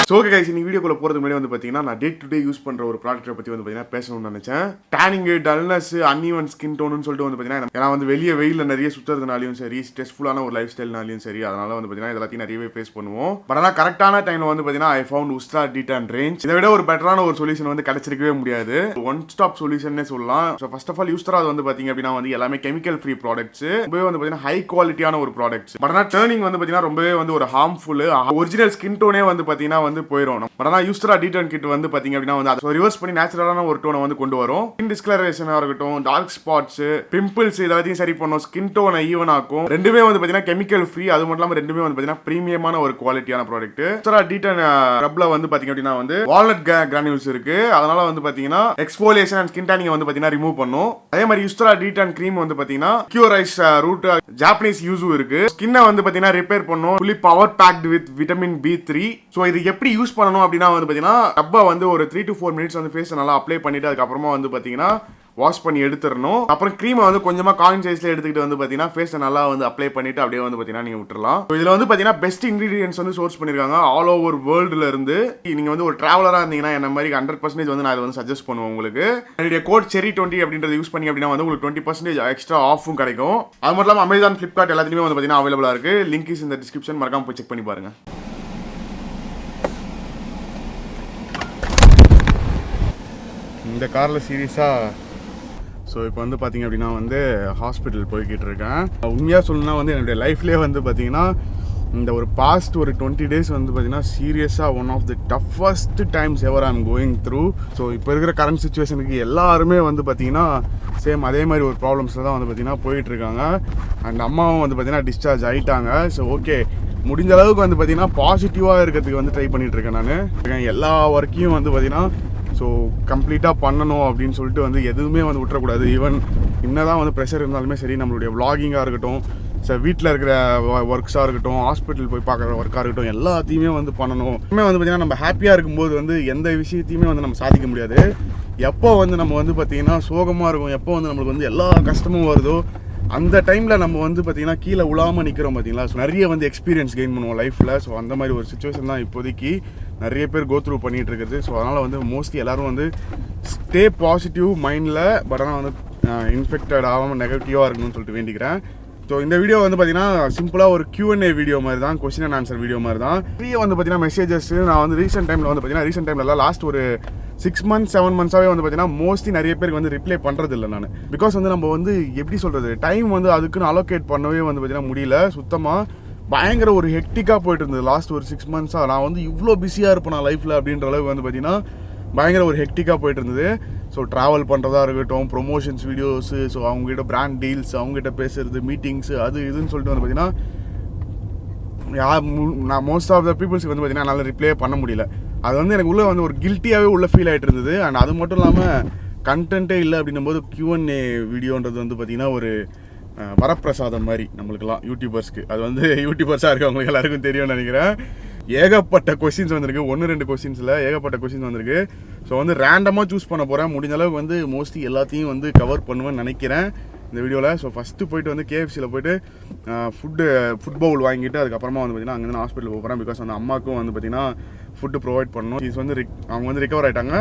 So okay guys, இந்த வீடியோக்குள்ள போறதுக்கு முன்னாடி வந்து பாத்தீங்கன்னா நான் டே டு டே யூஸ் பண்ற ஒரு ப்ராடக்ட்டை பத்தி வந்து பாத்தீங்கன்னா பேசணும்னு நினைச்சேன். டேனிங், டல்னஸ், அன்ஈவன் ஸ்கின் டோன்னு சொல்லிட்டு வந்து பாத்தீங்கன்னா நான் வந்து வெளிய வெயில்ல நிறைய சுத்துறதுனாலயும் சரி, ஸ்ட்ரெஸ்ஃபுல்லான ஒரு லைஃப் ஸ்டைல்னாலயும் சரி, அதனால வந்து பாத்தீங்கன்னா இதெல்லாம் நிறையவே ஃபேஸ் பண்ணுவோம். பட் ஆனா கரெக்டான டைம்ல வந்து பாத்தீங்கன்னா I found Ustraa De Tan range. இதை விட ஒரு பெட்டரான ஒரு சொல்யூஷன் வந்து கிடைச்சிருக்கவே முடியாது. ஒன் ஸ்டாப் சொல்யூஷன்னே சொல்லலாம். So first of all Ustraa வந்து பாத்தீங்க அப்படின்னா வந்து எல்லாமே கெமிக்கல் ஃப்ரீ ப்ராடக்ட்ஸ், ரொம்பவே வந்து பாத்தீங்கன்னா ஹை குவாலிட்டியான ஒரு ப்ராடக்ட்ஸ். பட் ஆனா டர்னிங் வந்து பாத்தீங்கன்னா ரொம்பவே வந்து ஒரு ஹார்ம்ஃபுல், ஒரிஜினல் ஸ்கின் டோனே வந்து பாத்தீங்கன்னா வந்து போயிடும். பட் ஆனா Ustraa De Tan கிட் வந்து பாத்தீங்க அப்படின்னா வந்து அதை ரிவர்ஸ் பண்ணி நேச்சுரலான ஒரு டோனை வந்து கொண்டு வரும். ஸ்கின் டிஸ்கலரேஷனா இருக்கட்டும், டார்க் ஸ்பாட்ஸ், பிம்பிள்ஸ் இதெல்லாத்தையும் சரி பண்ணும், ஸ்கின் டோனை ஈவன் ஆக்கும். ரெண்டுமே வந்து பாத்தீங்கன்னா கெமிக்கல் ஃப்ரீ, அது மட்டும் இல்லாம ரெண்டுமே வந்து பாத்தீங்கன்னா பிரீமியமான ஒரு குவாலிட்டியான ப்ராடக்ட். Ustraa De Tan ரப்ல வந்து பாத்தீங்க அப்படின்னா வந்து Walnut Granules இருக்கு. அதனால வந்து பாத்தீங்கன்னா exfoliation and skin tanning வந்து பாத்தீங்கன்னா ரிமூவ் பண்ணும். அதே மாதிரி Ustraa De Tan cream வந்து பாத்தீங்கன்னா Liquorice Root, Japanese Yuzu இருக்கு. ஸ்கின்னை வந்து பாத்தீங்கன்னா ரிப்பேர் பண்ணும். fully power packed with vitamin B3. So இது எப்படி யூஸ் பண்ணணும் அப்படின்னா வந்து பாத்தீங்கன்னா ரப்பை வந்து ஒரு 3 to 4 minutes வந்து ஃபேஸ் நல்லா அப்ளை பண்ணிட்டு அதுக்கப்புறமா வந்து பாத்தீங்கன்னா வாஷ் பண்ணி எடுத்துடணும். அப்புறம் க்ரீமை வந்து கொஞ்சமா காயின் சைஸ்ல எடுத்துக்கிட்டு வந்து பாத்தீங்கன்னா ஃபேஸை நல்லா வந்து அப்ளை பண்ணிட்டு அப்படியே வந்து பாத்தீங்கன்னா நீங்க விட்டுறலாம். இதுல வந்து பாத்தீங்கன்னா பெஸ்ட் இன்கிரீடியன்ஸ் வந்து சோர்ஸ் பண்ணிருக்காங்க ஆல் ஓவர் வேர்ல்டுல இருந்து. நீங்க வந்து ஒரு டிராவலரா இருந்தீங்கன்னா என்ன மாதிரி 100% வந்து நான் இதை வந்து சஜஸ்ட் பண்ணுவேன் உங்களுக்கு. என்னுடைய கோட் cherry20 அப்படின்றது யூஸ் பண்ணி அப்படின்னா வந்து உங்களுக்கு 20% எக்ஸ்ட்ரா ஆஃபும் கிடைக்கும். அது மட்டும் இல்லாம அமேசான், ஃபிளிப்கார்ட் எல்லாத்துலயுமே வந்து பாத்தீங்கன்னா அவைலபிளா இருக்கு. லிங்க் இஸ் இந்த டிஸ்கிரிப்ஷன், மறக்காம போய் செக் பண்ணி பாருங்க. இந்த காரில் சீரியஸாக ஸோ இப்போ வந்து பார்த்தீங்க அப்படின்னா வந்து ஹாஸ்பிட்டல் போய்கிட்டு இருக்கேன். உண்மையாக சொல்லணும்னா வந்து என்னுடைய லைஃப்லேயே வந்து பார்த்தீங்கன்னா இந்த ஒரு பாஸ்ட் ஒரு 20 days வந்து பார்த்தீங்கன்னா சீரியஸாக one of the toughest times ever I'm going through. So இப்போ இருக்கிற கரண்ட் சுச்சுவேஷனுக்கு எல்லாருமே வந்து பார்த்தீங்கன்னா சேம் அதே மாதிரி ஒரு ப்ராப்ளம்ஸில் தான் வந்து பார்த்தீங்கன்னா போயிட்டுருக்காங்க. அண்ட் அம்மாவும் வந்து பார்த்தீங்கன்னா டிஸ்சார்ஜ் ஆகிட்டாங்க. ஸோ ஓகே, முடிஞ்ச அளவுக்கு வந்து பார்த்தீங்கன்னா பாசிட்டிவாக இருக்கிறதுக்கு வந்து ட்ரை பண்ணிகிட்டு இருக்கேன். நான் எல்லா ஒர்க்கையும் வந்து பார்த்தீங்கன்னா ஸோ கம்ப்ளீட்டாக பண்ணணும் அப்படின்னு சொல்லிட்டு வந்து எதுவுமே வந்து விட்டுறக்கூடாது. ஈவன் என்னதான் வந்து ப்ரெஷர் இருந்தாலுமே சரி, நம்மளுடைய விளாகிங்காக இருக்கட்டும், சார் வீட்டில் இருக்கிற ஒர்க்ஸாக இருக்கட்டும், ஹாஸ்பிட்டல் போய் பார்க்குற ஒர்க்காக இருக்கட்டும், எல்லாத்தையுமே வந்து பண்ணணும். வந்து பார்த்திங்கன்னா நம்ம ஹாப்பியாக இருக்கும்போது வந்து எந்த விஷயத்தையுமே வந்து நம்ம சாதிக்க முடியாது. எப்போ வந்து நம்ம வந்து பார்த்திங்கன்னா சோகமாக இருக்கும், எப்போ வந்து நம்மளுக்கு வந்து எல்லா கஷ்டமும் வருதோ அந்த டைமில் நம்ம வந்து பார்த்திங்கன்னா கீழே உழாமல் நிற்கிறோம் பார்த்தீங்களா. ஸோ நிறைய வந்து எக்ஸ்பீரியன்ஸ் கெயின் பண்ணுவோம் லைஃப்பில். ஸோ அந்த மாதிரி ஒரு சுச்சுவேஷன் தான் இப்போதைக்கு நிறைய பேர் கோ த்ரூ பண்ணிகிட்டு இருக்குது. ஸோ அதனால் வந்து மோஸ்ட்லி எல்லோரும் வந்து ஸ்டே பாசிட்டிவ் மைண்டில், பட் ஆனால் வந்து இன்ஃபெக்டட் ஆகாமல் நெகட்டிவாக இருக்கணும்னு சொல்லிட்டு வேண்டிக்கிறேன். ஸோ இந்த வீடியோ வந்து பார்த்தீங்கன்னா சிம்பிளாக ஒரு Q&A வீடியோ மாதிரி தான், கொஸ்டின் அண்ட் ஆன்சர் வீடியோ மாதிரி தான். நிறைய வந்து பார்த்தீங்கன்னா மெசேஜஸ் நான் வந்து ரீசெண்ட் டைமில் வந்து பார்த்தீங்கன்னா ரீசெண்ட் டைமில் லாஸ்ட் ஒரு 6 months 7 monthsவே வந்து பார்த்தீங்கன்னா மோஸ்ட்லி நிறைய பேருக்கு வந்து ரிப்ளை பண்ணுறது இல்லை நான். பிகாஸ் வந்து நம்ம வந்து எப்படி சொல்கிறது, டைம் வந்து அதுக்குன்னு அலோகேட் பண்ணவே வந்து பார்த்தீங்கன்னா முடியல. சுத்தமாக பயங்கர ஒரு ஹெக்டிக்காக போயிட்டு இருந்தது லாஸ்ட் ஒரு 6 months. நான் வந்து இவ்வளோ பிஸியாக இருப்பேன் நான் லைஃப்பில் அப்படின்ற அளவுக்கு வந்து பார்த்தீங்கன்னா பயங்கர ஒரு ஹெக்டிக்காக போயிட்டு இருந்தது. ஸோ ட்ராவல் பண்ணுறதா இருக்கட்டும், ப்ரொமோஷன்ஸ் வீடியோஸு, ஸோ அவங்ககிட்ட பிராண்ட் டீல்ஸ், அவங்ககிட்ட பேசுறது, மீட்டிங்ஸு, அது இதுன்னு சொல்லிட்டு வந்து பார்த்தீங்கன்னா நான் மோஸ்ட் ஆஃப் த பீப்புள்ஸுக்கு வந்து பார்த்தீங்கன்னா என்னால் ரிப்ளே பண்ண முடியல. அது வந்து எனக்கு உள்ளே வந்து ஒரு கில்ட்டியாகவே உள்ள ஃபீல் ஆகிட்டு இருந்தது. அண்ட் அது மட்டும் இல்லாமல் கண்டென்ட்டே இல்லை அப்படின்னும் போது Q&A வீடியோன்றது வந்து பார்த்திங்கன்னா ஒரு வரப்பிரசாதம் மாதிரி நம்மளுக்கெல்லாம் யூடியூபர்ஸ்க்கு. அது வந்து யூடியூபர்ஸாக இருக்கவங்களுக்கு எல்லாருக்கும் தெரியும்னு நினைக்கிறேன். ஏகப்பட்ட கொஸ்டின்ஸ் வந்திருக்கு, 1-2 கொஸ்டின்ஸில் ஏகப்பட்ட கொஸ்டின்ஸ் வந்திருக்கு. ஸோ வந்து ரேண்டமாக சூஸ் பண்ண போகிறேன். முடிஞ்ச அளவுக்கு வந்து மோஸ்ட்லி எல்லாத்தையும் வந்து கவர் பண்ணுவேன்னு நினைக்கிறேன் இந்த வீடியோவில். ஸோ ஃபஸ்ட்டு போய்ட்டு வந்து KFCயில் போய்ட்டு ஃபுட் பவுல் வாங்கிட்டு அதுக்கப்புறமா வந்து பார்த்திங்கன்னா அங்கேருந்து ஹாஸ்பிட்டல் போகிறேன். பிகாஸ் அந்த அம்மாவுக்கும் வந்து பார்த்திங்கன்னா ஃபுட்டு ப்ரொவைட் பண்ணணும். இது வந்து அவங்க வந்து ரிகவர் ஆகிட்டாங்க.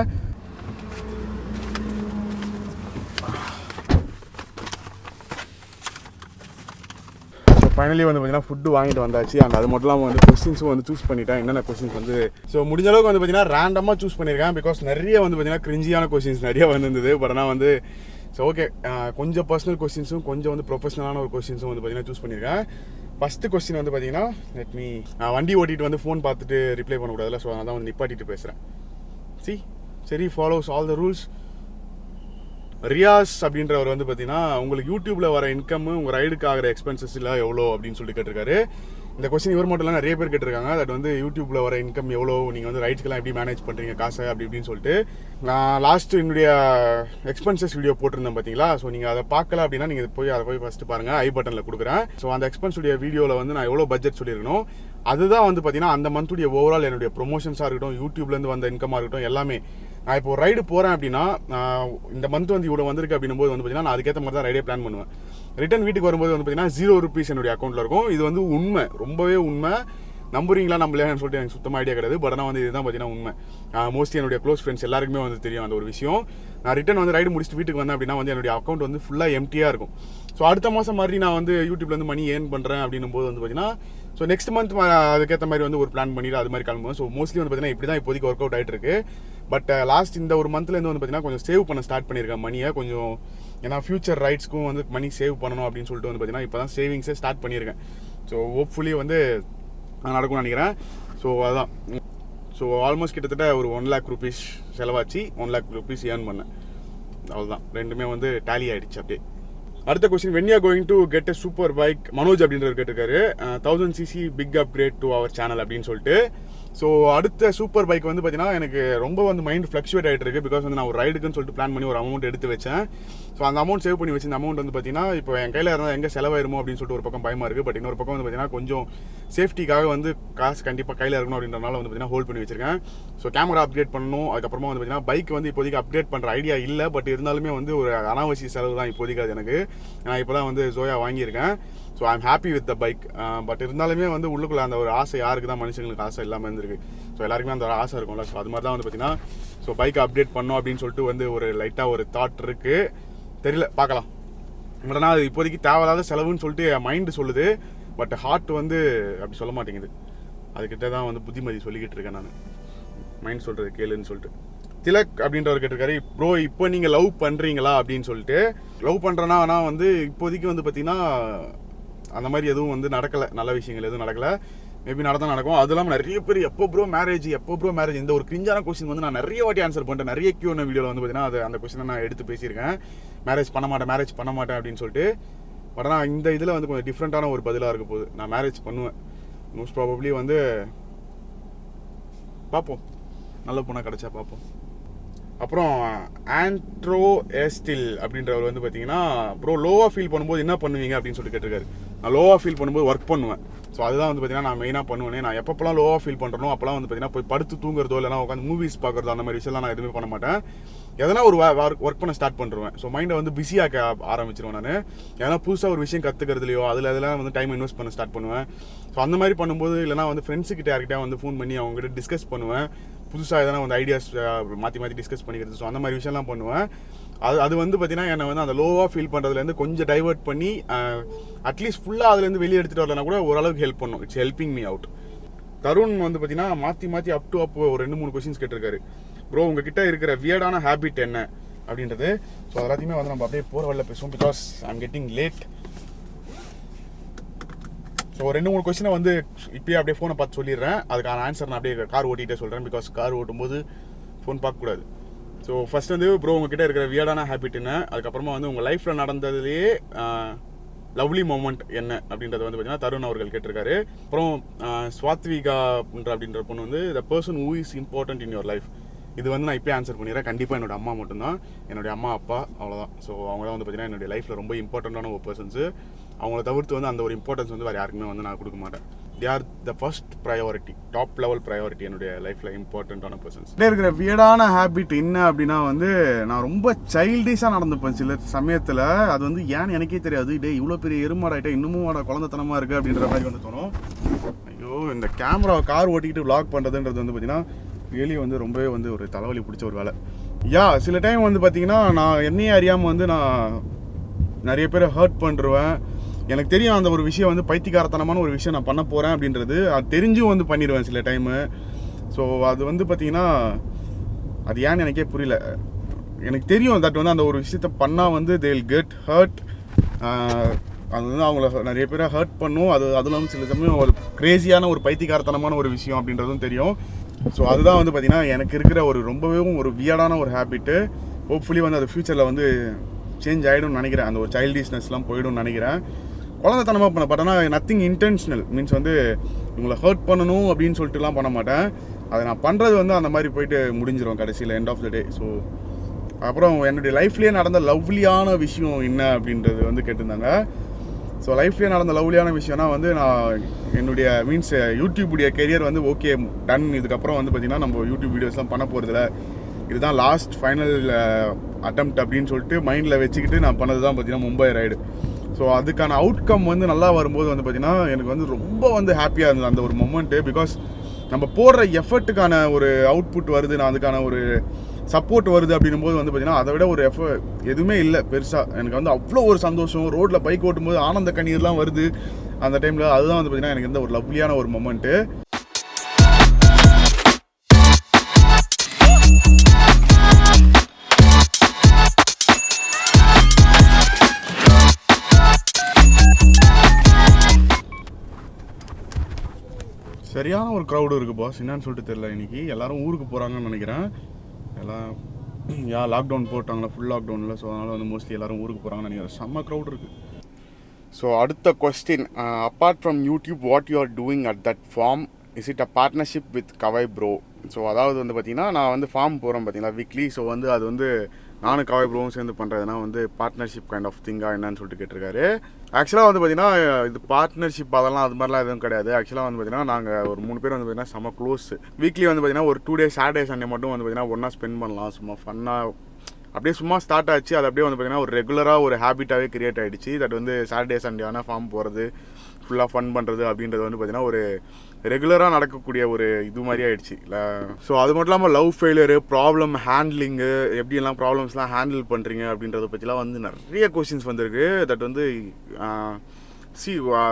ஃபைனலி வந்து பார்த்தீங்கன்னா ஃபுட்டு வாங்கிட்டு வந்தாச்சு. அண்ட் அது மட்டும் இல்லாமல் வந்து கொஸ்டின்ஸும் வந்து சூஸ் பண்ணிட்டேன். என்னென்ன கொஸ்டின்ஸ் வந்து ஸோ முடிஞ்ச அளவுக்கு வந்து பார்த்தீங்கன்னா ரேண்டமாக சூஸ் பண்ணியிருக்கேன். பிகாஸ் நிறைய வந்து பார்த்தீங்கன்னா கிரிஞ்சியான கொஸ்டின்ஸ் நிறைய வந்துருந்தது. பட் ஆனால் வந்து ஸோ ஓகே, கொஞ்சம் பர்சனல் கொஸ்டின்ஸும் கொஞ்சம் வந்து ப்ரொஃபஷனலான ஒரு கொஸ்டின்ஸும் வந்து பார்த்தீங்கன்னா சூஸ் பண்ணியிருக்கேன். ஃபஸ்ட்டு கொஸ்டின் வந்து பார்த்தீங்கன்னா வண்டி ஓட்டிட்டு வந்து ஃபோன் பார்த்துட்டு ரிப்ளை பண்ணக்கூடாதுல்ல. ஸோ அதான் வந்து நிப்பாட்டிட்டு பேசுகிறேன். சரி follows all the rules. Riyas அப்படின்றவர் வந்து பார்த்தீங்கன்னா உங்களுக்கு யூடியூப்பில் வர இன்கம், உங்கள் ரைடுக்கு ஆகிற எக்ஸ்பென்சஸ் எல்லாம் எவ்வளோ அப்படின்னு சொல்லிட்டு கேட்டிருக்காரு. இந்த கொஸ்டின் இவர் மட்டும் இல்லை நிறைய பேர் கேட்டிருக்காங்க. தட் வந்து யூடியூப்பில் வர இன்கம் எவ்வளோ, நீங்கள் வந்து ரைட்ஸ்க்கெல்லாம் எப்படி மேனேஜ் பண்ணுறீங்க காசை அப்படி இப்படின்னு சொல்லிட்டு. நான் லாஸ்ட்டு என்னுடைய எக்ஸ்பென்சஸ் வீடியோ போட்டிருந்தேன் பார்த்தீங்களா. ஸோ நீங்கள் அதை பார்க்கல அப்படின்னா நீங்கள் அதை போய் ஃபஸ்ட்டு பாருங்கள், ஐ பட்டனில் கொடுக்குறேன். ஸோ அந்த எக்ஸ்பென்ஸுடைய வீடியோவில் வந்து நான் எவ்வளோ பட்ஜெட் சொல்லியிருக்கணும், அதுதான் வந்து பார்த்தீங்கன்னா அந்த மந்த்துடைய ஓவரால் என்னுடைய ப்ரொமோஷன்ஸாக இருக்கட்டும், யூடியூப்லேருந்து வந்த இன்கமாக இருக்கட்டும், எல்லாமே. நான் இப்போ ரைடு போகிறேன் அப்படின்னா இந்த மந்த் வந்து இவ்வளோ வந்திருக்கு அப்படின்னும் போது வந்து பார்த்தீங்கன்னா நான் அதுக்கேற்ற மாதிரி தான் ரைடே பிளான் பண்ணுவேன். ரிட்டன் வீட்டுக்கு வரும்போது வந்து பார்த்தீங்கன்னா 0 rupees என்னுடைய அக்கௌண்ட்டில் இருக்கும். இது வந்து உண்மை, ரொம்பவே உண்மை. நம்புறீங்களா நம்பலையான்னு சொல்லிட்டு எனக்கு சுத்தமாக ஐடியா கிடையாது. பட் ஆனால் வந்து இதுதான் பார்த்தீங்கன்னா உண்மை. மோஸ்ட்லி என்னுடைய க்ளோஸ் ஃப்ரெண்ட்ஸ் எல்லாருக்குமே வந்து தெரியும் அந்த ஒரு விஷயம். நான் ரிட்டன் வந்து ரைடு முடிச்சுட்டு வீட்டுக்கு வந்தேன் அப்படின்னா வந்து என்னுடைய அக்கௌண்ட் வந்து ஃபுல்லாக எம்டியாக இருக்கும். ஸோ அடுத்த மாதம் மாதிரி நான் வந்து யூடியூப்லேருந்து மணி ஏர்ன் பண்ணுறேன் அப்படின்னும் போது வந்து பார்த்தீங்கன்னா ஸோ நெக்ஸ்ட் மந்த் அதுக்கேற்ற மாதிரி வந்து ஒரு பிளான் பண்ணிட்டு அது மாதிரி கிளம்புவோம். ஸோ மோஸ்ட்லி வந்து பார்த்தீங்கன்னா இப்படி தான் இப்போதைக்கு ஒர்க் அவுட் ஆகிட்டு இருக்கு. பட் லாஸ்ட் இந்த ஒரு மந்த்லேருந்து வந்து பார்த்தீங்கன்னா கொஞ்சம் சேவ் பண்ண ஸ்டார்ட் பண்ணியிருக்கேன் மணியை கொஞ்சம். ஏன்னா ஃபியூச்சர் ரைட்ஸ்க்கும் வந்து மணி சேவ் பண்ணணும் அப்படின்னு சொல்லிட்டு வந்து பார்த்தீங்கன்னா இப்போ தான் சேவிங்ஸே ஸ்டார்ட் பண்ணியிருக்கேன். ஸோ ஹோப்ஃபுல்லி வந்து நடக்கும்னு நினைக்கிறேன். ஸோ அதுதான். ஸோ ஆல்மோஸ்ட் கிட்டத்தட்ட ஒரு 1 lakh rupees செலவாச்சு, 1 lakh rupees ஏர்ன் பண்ணேன். அவ்வளோதான், ரெண்டுமே வந்து டேலி ஆகிடுச்சு அப்படியே. அடுத்த question, when you are going to get a super bike, Manoj அப்படின்றவர் கேட்டிருக்காரு. 1000cc big upgrade to our channel அப்படின்னு சொல்லிட்டு. ஸோ அடுத்த சூப்பர் பைக் வந்து பார்த்தீங்கன்னா எனக்கு ரொம்ப வந்து மைண்ட் ஃப்ளக்சுவேட் ஆகிட்டு இருக்கு. பிகாஸ் வந்து நான் ஒரு ரைடுக்குன்னு சொல்லிட்டு பிளான் பண்ணி ஒரு அமௌண்ட் எடுத்து வச்சேன். ஸோ அந்த அமௌண்ட் சேவ் பண்ணி வச்சு இந்த அமௌண்ட் வந்து பார்த்தீங்கன்னா இப்போ என் கையில் இருந்தால் எங்கே செலவாயிருமோ அப்படின்னு சொல்லிட்டு ஒரு பக்கம் பயமாக இருக்குது. பட் இன்னொரு பக்கம் வந்து பார்த்தீங்கன்னா கொஞ்சம் சேஃப்டிக்காக வந்து காசு கண்டிப்பாக கையில் இருக்கணும் அப்படின்றனால வந்து பார்த்தீங்கன்னா ஹோல்ட் பண்ணி வச்சிருக்கேன். ஸோ கேமரா அப்டேட் பண்ணணும். அதுக்கப்புறமா வந்து பார்த்தீங்கன்னா பைக் வந்து இப்போதைக்கு அப்டேட் பண்ணுற ஐடியா இல்லை. பட் இருந்தாலுமே வந்து ஒரு அனாவசிய செலவு தான் இப்போதைக்கு அது எனக்கு. நான் இப்போ தான் வந்து ஜோயா வாங்கியிருக்கேன். So I am happy with the bike. But இருந்தாலுமே வந்து உள்ளுக்குள்ள அந்த ஒரு ஆசை யாருக்கு தான் மனுஷங்களுக்கு ஆசை இல்லாமல் இருந்திருக்கு. ஸோ எல்லாருக்குமே அந்த ஒரு ஆசை இருக்கும்ல. ஸோ அது மாதிரி தான் வந்து பார்த்தீங்கன்னா ஸோ பைக் அப்டேட் பண்ணோம் அப்படின்னு சொல்லிட்டு வந்து ஒரு லைட்டாக ஒரு தாட் இருக்குது. தெரியல, பார்க்கலாம். பட் ஆனால் அது இப்போதைக்கு தேவையில்லாத செலவுன்னு சொல்லிட்டு என் மைண்டு சொல்லுது. பட் ஹார்ட் வந்து அப்படி சொல்ல மாட்டேங்குது. அதுக்கிட்ட தான் வந்து புத்திமதி சொல்லிக்கிட்டு இருக்கேன் நான். மைண்ட் சொல்கிறது கேளுன்னு சொல்லிட்டு. திலக் அப்படின்றவர் கேட்டிருக்காரு, ப்ரோ இப்போ நீங்கள் லவ் பண்ணுறீங்களா அப்படின்னு சொல்லிட்டு. லவ் பண்ணுறேன்னா ஆனால் வந்து இப்போதைக்கு வந்து பார்த்தீங்கன்னா அந்த மாதிரி எதுவும் வந்து நடக்கலை, நல்ல விஷயங்கள் எதுவும் நடக்கலை. மேபி நடந்தால் நடக்கும். அது இல்லாமல் நிறைய பேர் எப்போ ப்ரோ மேரேஜ் இந்த ஒரு கிரிஞ்சான கொஸ்டின் வந்து நான் நிறைய வாட்டி ஆன்சர் பண்ணிட்டேன். நிறைய Q&A வீடியோவில் வந்து பார்த்தீங்கன்னா அந்த கொஸ்டினை நான் எடுத்து பேசியிருக்கேன். மேரேஜ் பண்ண மாட்டேன் அப்படின்னு சொல்லிட்டு. பட் ஆனால் இந்த இதில் வந்து கொஞ்சம் டிஃப்ரெண்ட்டான ஒரு பதிலாக இருக்க போகுது. நான் மேரேஜ் பண்ணுவேன் மோஸ்ட் ப்ராபப்ளி வந்து. பார்ப்போம், நல்ல பொண்ணாக கிடச்சா பார்ப்போம். அப்புறம் ஆண்ட்ரோ ஏஸ்டில் அப்படின்றவர் வந்து பார்த்தீங்கன்னா ப்ரோ லோவாக ஃபீல் பண்ணும்போது என்ன பண்ணுவீங்க அப்படின்னு சொல்லிட்டு கேட்டிருக்காரு. நான் லோவாக ஃபீல் பண்ணும்போது ஒர்க் பண்ணுவேன். ஸோ அதுதான் வந்து பார்த்தீங்கன்னா நான் மெயினாக பண்ணுவேன். நான் எப்பப்பெல்லாம் லோவாக ஃபீல் பண்ணுறனோ அப்போலாம் வந்து பார்த்தீங்கன்னா போய் படுத்து தூங்குறதோ இல்லைனா உட்காந்து மூவிஸ் பார்க்குறதோ அந்த மாதிரி விஷயம்லாம் நான் எதுவுமே பண்ண மாட்டேன். எதனா ஒரு ஒர்க் பண்ண ஸ்டார்ட் பண்ணுவேன். ஸோ மைண்டை வந்து பிஸியாக ஆரம்பிச்சிருவேன் நான். ஏன்னா புதுசாக ஒரு விஷயம் கற்றுக்கிறதுலையோ அதெல்லாம் வந்து டைம் இன்வெஸ்ட் பண்ண ஸ்டார்ட் பண்ணுவேன். ஸோ அந்த மாதிரி பண்ணும்போது இல்லைனா வந்து ஃப்ரெண்ட்ஸுக்கிட்ட யார்கிட்ட வந்து ஃபோன் பண்ணி அவங்ககிட்ட டிஸ்கஸ் பண்ணுவேன். புதுசாக எதனா வந்து ஐடியாஸ் மாற்றி டிஸ்கஸ் பண்ணிக்கிறது. ஸோ அந்த மாதிரி விஷயம்லாம் பண்ணுவேன். அது வந்து பார்த்தீங்கன்னா என்னை வந்து அந்த லோவாக ஃபீல் பண்ணுறதுலேருந்து கொஞ்சம் டைவர்ட் பண்ணி அட்லீஸ்ட் ஃபுல்லாக அதுலேருந்து வெளியே எடுத்துகிட்டு வரலனா கூட ஓரளவுக்கு ஹெல்ப் பண்ணும். It's helping me out. Tarun வந்து பார்த்தீங்கன்னா மாற்றி அப் ஒரு 2-3 கொஸ்டின்ஸ் கேட்டிருக்காரு. ப்ரோ உங்ககிட்ட இருக்கிற வியர்டான ஹேபிட் என்ன அப்படின்றது. ஸோ எல்லாத்தையுமே வந்து நம்ம அப்படியே போகிற வழியில் பேசுவோம். Because I am getting late. So 2-3 கொஸ்டினை வந்து இப்போயே அப்படியே ஃபோனை பார்த்து சொல்லிடுறேன். அதுக்கான ஆன்சர் நான் அப்படியே கார் ஓட்டிகிட்டே சொல்கிறேன். பிகாஸ் கார் ஓட்டும்போது ஃபோன் பார்க்கக்கூடாது. ஸோ ஃபஸ்ட் வந்து ப்ரோ உங்ககிட்ட இருக்கிற வியர்டான ஹேபிட் என்ன, அதுக்கப்புறமா வந்து உங்கள் லைஃப்பில் நடந்ததுலேயே லவ்லி மொமெண்ட் என்ன அப்படின்றது வந்து பார்த்தீங்கன்னா தருண் அவர்கள் கேட்டிருக்காரு. அப்புறம் ஸ்வாத்விகா அப்படின்ற பொண்ணு வந்து the person who is important in your life. இது வந்து நான் இப்போயே ஆன்சர் பண்ணிடுறேன். கண்டிப்பாக என்னோட அம்மா மட்டும்தான். என்னுடைய அம்மா அப்பா அவ்வளோதான். ஸோ அவங்க தான் வந்து பார்த்தீங்கன்னா என்னுடைய லைஃப்பில் ரொம்ப இம்பார்ட்டண்ட்டான ஒரு பர்சன்ஸு. அவங்கள தவிர்த்து வந்து அந்த ஒரு இம்பார்ட்டன்ஸ் வந்து வேறு யாருக்குமே வந்து நான் கொடுக்க மாட்டேன். They are the first priority, top level priority என்னுடைய லைஃப்பில் இம்பார்ட்டண்ட்டான பர்சன்ஸ். இருக்கிற வியர்டான ஹேபிட் என்ன அப்படின்னா வந்து நான் ரொம்ப சைல்டிஷாக நடந்துப்பேன் சில சமயத்தில். அது வந்து ஏன்னு எனக்கே தெரியாது. டே இவ்வளோ பெரிய எருமாடாயிட்டா இன்னமும் குழந்தைத்தனமாக இருக்குது அப்படின்ற மாதிரி வந்து தோணும். ஐயோ இந்த கேமரா கார் ஓட்டிக்கிட்டு விளாக் பண்ணுறதுன்றது வந்து பார்த்தீங்கன்னா ரியலி வந்து ரொம்பவே வந்து ஒரு தலைவலி பிடிச்ச ஒரு வேலை. சில டைம் வந்து பார்த்தீங்கன்னா நான் என்னையே அறியாமல் வந்து நான் நிறைய பேரை ஹர்ட் பண்ணுருவேன். எனக்கு தெரியும் அந்த ஒரு விஷயம் வந்து பைத்தியக்காரத்தனமான ஒரு விஷயம் நான் பண்ண போகிறேன் அப்படின்றது. அது தெரிஞ்சும் வந்து பண்ணிடுவேன் சில டைமு. ஸோ அது வந்து பார்த்திங்கன்னா அது ஏன்னு எனக்கே புரியல. எனக்கு தெரியும் தட் வந்து அந்த ஒரு விஷயத்த பண்ணால் வந்து தே வில் கெட் ஹர்ட். அது வந்து அவங்கள நிறைய பேரை ஹர்ட் பண்ணும். அதுவும் சில சமயம் ஒரு கிரேசியான ஒரு பைத்தியக்காரத்தனமான ஒரு விஷயம் அப்படின்றதும் தெரியும். ஸோ அதுதான் வந்து பார்த்திங்கன்னா எனக்கு இருக்கிற ஒரு ரொம்பவே ஒரு வியர்டான ஒரு ஹேபிட்டு. ஹோப்ஃபுல்லி வந்து அது ஃப்யூச்சரில் வந்து சேஞ்ச் ஆகிடும்னு நினைக்கிறேன். அந்த ஒரு சைல்டிஷ்னஸ்லாம் போய்டும்னு நினைக்கிறேன். குழந்தைத்தனமாக பண்ண பட் ஆனால் நத்திங் இன்டென்ஷனல் மீன்ஸ் வந்து இவங்களை ஹர்ட் பண்ணணும் அப்படின்னு சொல்லிட்டுலாம் பண்ண மாட்டேன். அதை நான் பண்ணுறது வந்து அந்த மாதிரி போயிட்டு முடிஞ்சிடும் கடைசியில் end of the day. So அப்புறம் என்னுடைய லைஃப்லேயே நடந்த லவ்லியான விஷயம் என்ன அப்படின்றது வந்து கேட்டிருந்தாங்க. ஸோ லைஃப்லேயே நடந்த லவ்லியான விஷயம்னா வந்து நான் என்னுடைய மீன்ஸ் யூடியூபுடைய கெரியர் வந்து ஓகே டன். இதுக்கப்புறம் வந்து பார்த்திங்கன்னா நம்ம யூடியூப் வீடியோஸ்லாம் பண்ண போகிறதில்ல. இதுதான் லாஸ்ட் ஃபைனல் அட்டெம்ப்ட் அப்படின்னு சொல்லிட்டு மைண்டில் வச்சுக்கிட்டு நான் பண்ணது தான் பார்த்திங்கன்னா மும்பை ரைடு. ஸோ அதுக்கான அவுட்கம் வந்து நல்லா வரும்போது வந்து பார்த்திங்கன்னா எனக்கு வந்து ரொம்ப வந்து ஹாப்பியாக இருந்தது அந்த ஒரு மொமெண்ட்டு. பிகாஸ் நம்ம போடுற எஃபர்ட்டுக்கான ஒரு அவுட்புட் வருது, நான் அதுக்கான ஒரு சப்போர்ட் வருது அப்படின்னும்போது வந்து பார்த்திங்கன்னா அதை விட ஒரு எதுவுமே இல்லை பெருசாக. எனக்கு வந்து அவ்வளோ ஒரு சந்தோஷம். ரோட்டில் பைக் ஓட்டும்போது ஆனந்த கண்ணீர்லாம் வருது அந்த டைமில். அதுதான் வந்து பார்த்திங்கன்னா எனக்கு இந்த ஒரு லவ்லியான ஒரு மொமெண்ட்டு. சரியான ஒரு க்ரௌடு இருக்குது பாஸ், என்னன்னு சொல்லிட்டு தெரியல. இன்றைக்கி எல்லோரும் ஊருக்கு போகிறாங்கன்னு நினைக்கிறேன். எல்லாம் லாக்டவுன் போட்டாங்களா, ஃபுல் லாக்டவுனில். ஸோ அதனால் வந்து மோஸ்ட்லி எல்லோரும் ஊருக்கு போகிறாங்கன்னு நினைக்கிறேன். செம்ம க்ரௌட் இருக்குது. ஸோ அடுத்த question, apart from YouTube what you are doing at that farm, is it a partnership with Kovai bro? So அதாவது வந்து பார்த்திங்கன்னா நான் வந்து ஃபார்ம் போகிறேன் பார்த்தீங்களா வீக்லி. ஸோ வந்து அது வந்து நானும் கவை ப்ரோவும் சேர்ந்து பண்ணுறதுனா வந்து பார்ட்னர்ஷிப் கைண்ட் ஆஃப் திங்காக என்னன்னு சொல்லிட்டு கேட்டிருக்காரு. ஆக்சுவலாக வந்து பார்த்திங்கன்னா இது பார்ட்னர்ஷிப் அதெல்லாம் அது மாதிரிலாம் எதுவும் கிடையாது. ஆக்சுவலாக வந்து பார்த்திங்கன்னா நாங்கள் ஒரு 3 பேர் வந்து பார்த்திங்கன்னா செம்ம க்ளோஸ். வீக்லி வந்து பார்த்திங்கன்னா ஒரு 2 days சாட்டர்டே சண்டே மட்டும் வந்து பார்த்திங்கன்னா ஒன்றா ஸ்பெண்ட் பண்ணலாம். சும்மா ஃபன்னாக அப்படியே சும்மா ஸ்டார்ட் ஆச்சு. அது அப்படியே வந்து பார்த்திங்கன்னா ஒரு ரெகுலராக ஒரு ஹேபிட்டாகவே கிரியேட் ஆகிடுச்சு. தட் வந்து சாட்டர்டே சண்டே ஆனால் ஃபார்ம் போகிறது, ஃபுல்லாக ஃபன் பண்ணுறது அப்படின்றது வந்து பார்த்திங்கன்னா ஒரு ரெகுலராக நடக்கக்கூடிய ஒரு இது மாதிரி ஆகிடுச்சு இல்லை. ஸோ அது மட்டும் இல்லாமல் லவ் ஃபெயிலியரு, ப்ராப்ளம் ஹேண்ட்லிங்கு, எப்படியெல்லாம் ப்ராப்ளம்ஸ்லாம் ஹேண்டில் பண்ணுறீங்க அப்படின்றத பற்றிலாம் வந்து நிறைய கொஸ்டின்ஸ் வந்திருக்கு. தட் வந்து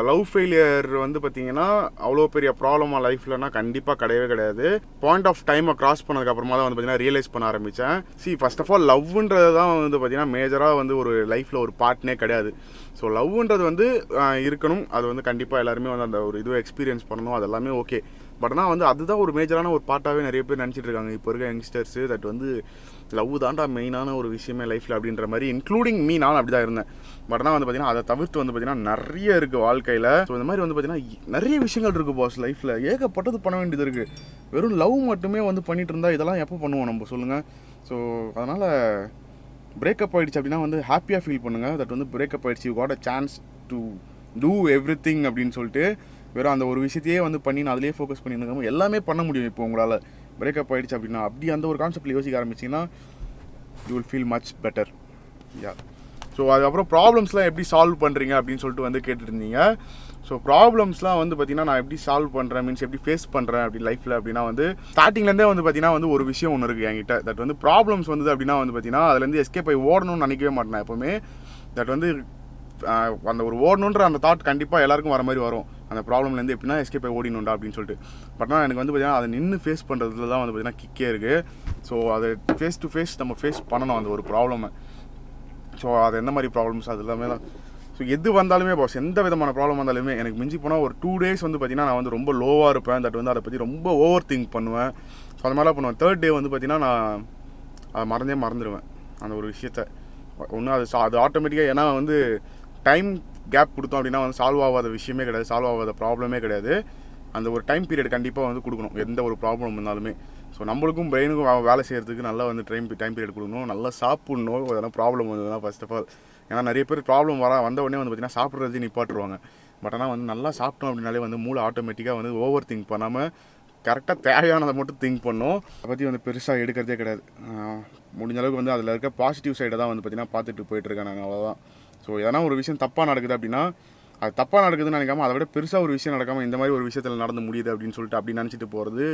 லவ் ஃபெயிலியர் வந்து பார்த்தீங்கன்னா அவ்வளோ பெரிய ப்ராப்ளமாக லைஃப்லனா கண்டிப்பாக கிடையவே கிடையாது. பாயிண்ட் ஆஃப் டைமை கிராஸ் பண்ணதுக்கப்புறமா தான் வந்து பார்த்தீங்கன்னா ரியலைஸ் பண்ண ஆரம்பித்தேன். ஃபர்ஸ்ட் ஆஃப் ஆல் லவ்ன்றது தான் வந்து பார்த்தீங்கன்னா மேஜராக வந்து ஒரு லைஃப்பில் ஒரு பார்ட்னே கிடையாது. ஸோ லவ்ன்றது வந்து இருக்கணும். அது வந்து கண்டிப்பாக எல்லாருமே வந்து அந்த ஒரு இதுவை எக்ஸ்பீரியன்ஸ் பண்ணணும். அது எல்லாமே ஓகே. பட் ஆனால் வந்து அதுதான் ஒரு மேஜரான ஒரு பார்ட்டாகவே நிறைய பேர் நினச்சிட்டு இருக்காங்க இப்போ இருக்க யங்ஸ்டர்ஸு. தட் வந்து லவ் தான்டா மெயினான ஒரு விஷயமே லைஃப்பில் அப்படின்ற மாதிரி, இன்க்ளூடிங் மீ, நானும் அப்படி தான் இருந்தேன். பட் ஆனால் வந்து பார்த்திங்கன்னா அதை தவிர்த்து வந்து பார்த்திங்கன்னா நிறைய இருக்குது வாழ்க்கையில். ஸோ இந்த மாதிரி வந்து பார்த்திங்கன்னா நிறைய விஷயங்கள் இருக்குது பாஸ் லைஃப்பில். ஏகப்பட்டது பண்ண வேண்டியது இருக்குது. வெறும் லவ் மட்டுமே வந்து பண்ணிகிட்டு இருந்தால் இதெல்லாம் எப்போ பண்ணுவோம் நம்ம சொல்லுங்கள். ஸோ அதனால் பிரேக்கப் ஆகிடுச்சு அப்படின்னா வந்து ஹாப்பியாக ஃபீல் பண்ணுங்கள். தட் வந்து பிரேக்கப் ஆகிடுச்சு, you got a chance to do everything அப்படின்னு சொல்லிட்டு வெறும் அந்த ஒரு விஷயத்தையே வந்து பண்ணி நான் அதிலே ஃபோக்கஸ் பண்ணியிருக்காமல் எல்லாமே பண்ண முடியும். இப்போ உங்களால் பிரேக்கப் ஆகிடுச்சு அப்படின்னா அப்படி அந்த ஒரு கான்செப்டில் யோசிக்க ஆரம்பிச்சிங்கன்னா you will feel much better. Yeah. So அதுக்கப்புறம் ப்ராப்ளம்ஸ்லாம் எப்படி சால்வ் பண்ணுறீங்க அப்படின்னு சொல்லிட்டு வந்து கேட்டுருந்தீங்க. ஸோ ப்ராப்ளம்ஸ்லாம் வந்து பார்த்திங்கன்னா நான் எப்படி சால்வ் பண்ணுறேன், மீன்ஸ் எப்படி ஃபேஸ் பண்ணுறேன் அப்படி லைஃப்பில் அப்படின்னா வந்து ஸ்டார்டிங்லேருந்தே வந்து பார்த்திங்கன்னா வந்து ஒரு விஷயம் ஒன்று இருக்குது என்கிட்ட. தட் வந்து ப்ராப்ளம்ஸ் வந்து அப்படின்னா வந்து பார்த்திங்கன்னா அதுலேருந்து எஸ்கேப் ஆகி ஓடணும்னு நினைக்கவே மாட்டேன் எப்போவுமே. தட் வந்து அந்த ஒரு ஓடணுன்ற அந்த தாட் கண்டிப்பாக எல்லாருக்கும் வர மாதிரி வரும். அந்த ப்ராப்ளம்லேருந்து எப்படின்னா எஸ்கேப் ஆகி ஓடினுண்டா அப்படின்னு சொல்லிட்டு. பட் ஆனால் எனக்கு வந்து பார்த்திங்கன்னா அதை நின்று ஃபேஸ் பண்ணுறதுல தான் வந்து பார்த்திங்கன்னா கிக்கே இருக்குது. ஸோ அதை ஃபேஸ் டு ஃபேஸ் நம்ம ஃபேஸ் பண்ணணும் அந்த ஒரு ப்ராப்ளமை. ஸோ அது எந்த மாதிரி ப்ராப்ளம்ஸ் அது எல்லாமே தான். ஸோ எது வந்தாலுமே பாஸ், எந்த விதமான ப்ராப்ளம் வந்தாலுமே எனக்கு மிஞ்சி போனால் ஒரு 2 days வந்து பார்த்திங்கன்னா நான் வந்து ரொம்ப லோவாக இருப்பேன். தட் வந்து அதை பற்றி ரொம்ப ஓவர் திங்க் பண்ணுவேன். ஸோ அந்த மாதிரிலாம் பண்ணுவேன். 3rd day வந்து பார்த்திங்கன்னா நான் அதை மறந்துடுவேன் அந்த ஒரு விஷயத்த. ஒன்று அது ஆட்டோமேட்டிக்காக, ஏன்னா வந்து டைம் கேப் கொடுத்தோம் அப்படின்னா வந்து சால்வ் ஆகாத விஷயமே கிடையாது, சால்வ் ஆகாத ப்ராப்ளமே கிடையாது. அந்த ஒரு டைம் பீரியட் கண்டிப்பாக வந்து கொடுக்கணும் எந்த ஒரு ப்ராப்ளம் இருந்தாலுமே. ஸோ நம்மளுக்கும் பிரெயினுக்கும் வேலை செய்கிறதுக்கு நல்லா வந்து டைம் பீரியட் கொடுக்கணும். நல்லா சாப்பிட்ணும் எதனா ப்ராப்ளம் வந்ததுன்னா ஃபர்ஸ்ட் ஆஃப் ஆல். ஏன்னா நிறைய பேர் ப்ராப்ளம் வந்த உடனே வந்து பார்த்திங்கன்னா சாப்பிட்றதே நிப்பாட்டுருவாங்க. பட் ஆனால் வந்து நல்லா சாப்பிட்டோம் அப்படின்னாலே வந்து மூளை ஆட்டோமேட்டிக்காக வந்து ஓவர் திங்க் பண்ணாமல் கரெக்டாக தேவையானதை மட்டும் திங்க் பண்ணோம். அதை பற்றி வந்து பெருசாக எடுக்கிறதே கிடையாது. முடிஞ்ச அளவுக்கு வந்து அதில் இருக்க பாசிட்டிவ் சைடை தான் வந்து பார்த்திங்கன்னா பார்த்துட்டு போயிட்டுருக்கேன் நான், அவ்வளோதான். ஸோ எதனா ஒரு விஷயம் தப்பாக நடக்குது அப்படின்னா அது தப்பாக நடக்குதுன்னு நினைக்காம அதை விட பெருசாக ஒரு விஷயம் நடக்காமல் இந்த மாதிரி ஒரு விஷயத்தில் நடந்து முடியுது அப்படின்னு சொல்லிட்டு அப்படி நினச்சிட்டு போகிறது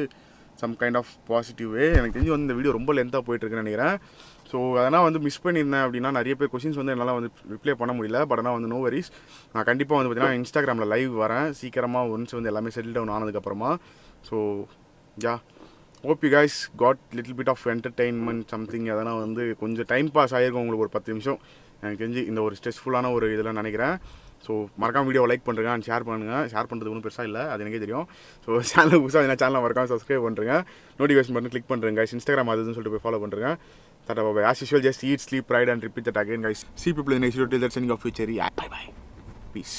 some kind of positive way. எனக்கு தெரிஞ்சு வந்து இந்த வீடியோ ரொம்ப லென்த்தாக போயிட்டுருக்குன்னு நினைக்கிறேன். ஸோ அதனால் வந்து மிஸ் பண்ணியிருந்தேன் அப்படின்னா நிறைய பேர் கொஸ்டின்ஸ் வந்து என்னால் வந்து ரிப்ளை பண்ண முடியல. பட் ஆனால் வந்து நோ வரிஸ். நான் கண்டிப்பாக வந்து பார்த்திங்கன்னா இன்ஸ்டாகிராமில் லைவ் வரேன் சீக்கிரமாக ஒன்ஸ் வந்து எல்லாமே செட்டில் டவுன் ஆனதுக்கப்புறமா. So yeah, hope you guys got little bit of entertainment something. அதனால் வந்து கொஞ்சம் டைம் பாஸ் ஆகிருக்கும் உங்களுக்கு ஒரு 10 நிமிஷம். எனக்கு தெரிஞ்சு இந்த ஒரு ஸ்ட்ரெஸ்ஃபுல்லான ஒரு இதில் நினைக்கிறேன். ஸோ மறக்காம வீடியோவை லைக் பண்ணுறேங்க அண்ட் ஷேர் பண்ணுங்கள். ஷேர் பண்ணுறது ஒன்றும் பெருசாக இல்லை, அது எனக்கே தெரியும். ஸோ சேனல் புதுசாக என்ன சேனலை மறக்காம சப்ஸ்கிரைப் பண்ணுறேங்க, நோட்டிஃபிகேஷன் பண்ணி கிளிக் பண்ணுறேங்க கைஸ். இன்ஸ்டாகிராம் அதுன்னு சொல்லிட்டு போய் ஃபாலோ பண்ணுறேங்க. That boy. As usual just eat, sleep, right and repeat that again guys. See people in next video till that sending of future. Bye bye. Peace.